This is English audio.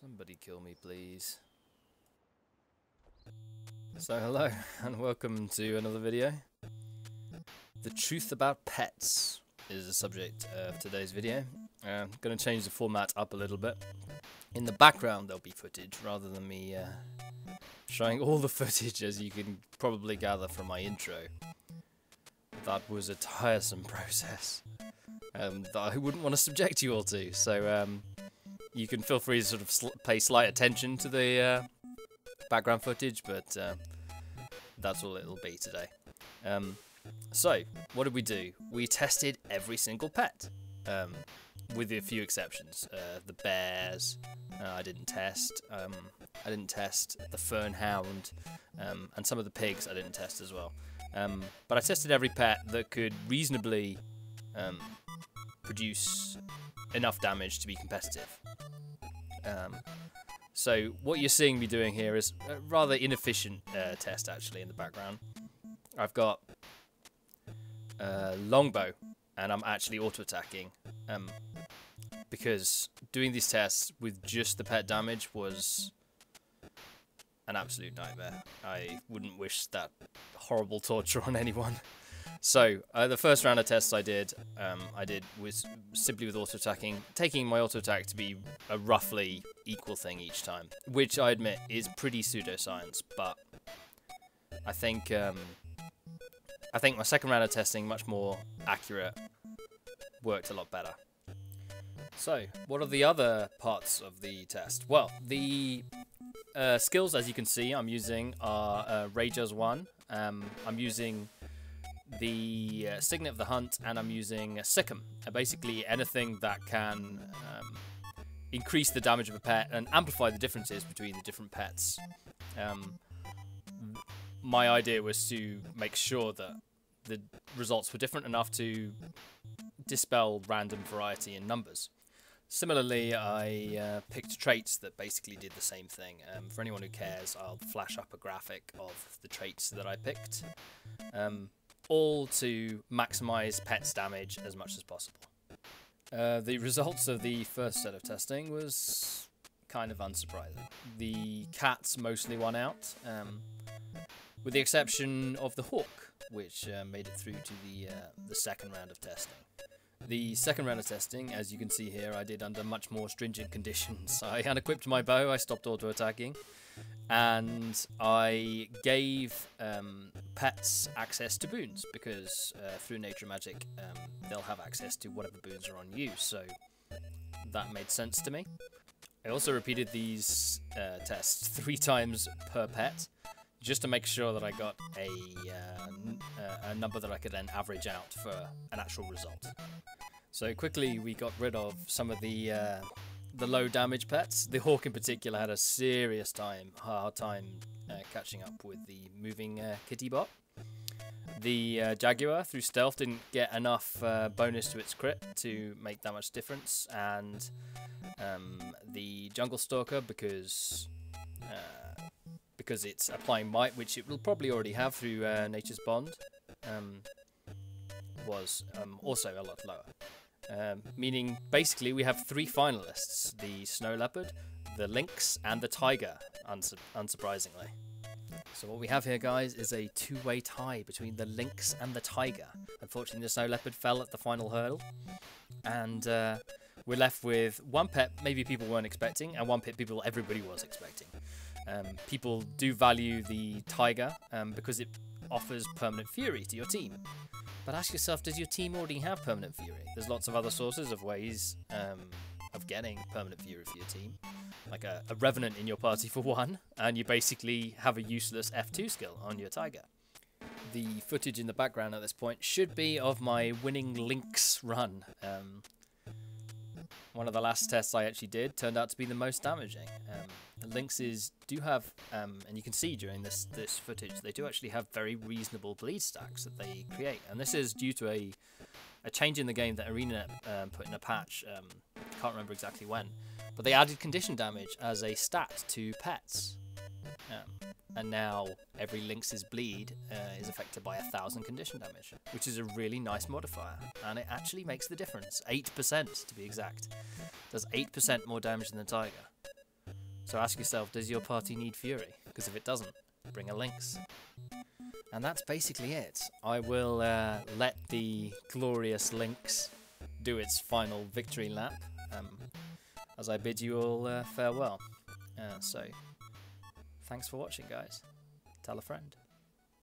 Somebody kill me, please. So hello, and welcome to another video. The truth about pets is the subject of today's video. I'm going to change the format up a little bit. In the background there'll be footage, rather than me showing all the footage, as you can probably gather from my intro. That was a tiresome process that I wouldn't want to subject you all to, so you can feel free to sort of pay slight attention to the background footage, but that's all it'll be today. So, what did we do? We tested every single pet, with a few exceptions. The bears, I didn't test. I didn't test the fern hound, and some of the pigs I didn't test as well. But I tested every pet that could reasonably produce enough damage to be competitive. So what you're seeing me doing here is a rather inefficient test, actually, in the background. I've got longbow, and I'm actually auto-attacking, because doing these tests with just the pet damage was an absolute nightmare. I wouldn't wish that horrible torture on anyone. So, the first round of tests I did was simply with auto-attacking, taking my auto-attack to be a roughly equal thing each time, which I admit is pretty pseudoscience, but I think my second round of testing, much more accurate, worked a lot better. So, what are the other parts of the test? Well, the skills, as you can see, I'm using are Ragers 1, I'm using the Signet of the Hunt, and I'm using Sikkim. Basically anything that can increase the damage of a pet and amplify the differences between the different pets. My idea was to make sure that the results were different enough to dispel random variety in numbers. Similarly, I picked traits that basically did the same thing. For anyone who cares, I'll flash up a graphic of the traits that I picked, all to maximize pets' damage as much as possible. The results of the first set of testing was kind of unsurprising. The cats mostly won out, with the exception of the hawk, which made it through to the second round of testing. The second round of testing, as you can see here, I did under much more stringent conditions. I unequipped my bow, I stopped auto-attacking, and I gave pets access to boons, because through nature magic they'll have access to whatever boons are on you, so that made sense to me. I also repeated these tests 3 times per pet, just to make sure that I got a number that I could then average out for an actual result. So quickly we got rid of some of the low damage pets. The hawk in particular had a serious hard time catching up with the moving kitty bot. The jaguar through stealth didn't get enough bonus to its crit to make that much difference, and the jungle stalker, because it's applying might, which it will probably already have through Nature's Bond, was also a lot lower. Meaning, basically, we have 3 finalists: the snow leopard, the lynx, and the tiger, unsurprisingly. So what we have here, guys, is a 2-way tie between the lynx and the tiger. Unfortunately, the snow leopard fell at the final hurdle, and we're left with one pet maybe people weren't expecting, and one pet everybody was expecting. People do value the tiger because it offers permanent fury to your team. But ask yourself, does your team already have permanent fury? There's lots of other sources of ways of getting permanent fury for your team. Like a revenant in your party for one, and you basically have a useless F2 skill on your tiger. The footage in the background at this point should be of my winning lynx run. One of the last tests I actually did turned out to be the most damaging. The lynxes do have, and you can see during this footage, they do actually have very reasonable bleed stacks that they create. And this is due to a change in the game that Arena put in a patch, can't remember exactly when, but they added condition damage as a stat to pets. And now every lynx's bleed is affected by 1,000 condition damage, which is a really nice modifier, and it actually makes the difference. 8% to be exact. Does 8% more damage than the tiger. So ask yourself, does your party need fury? Because if it doesn't, bring a lynx. And that's basically it. I will let the glorious lynx do its final victory lap as I bid you all farewell. So, thanks for watching, guys. Tell a friend.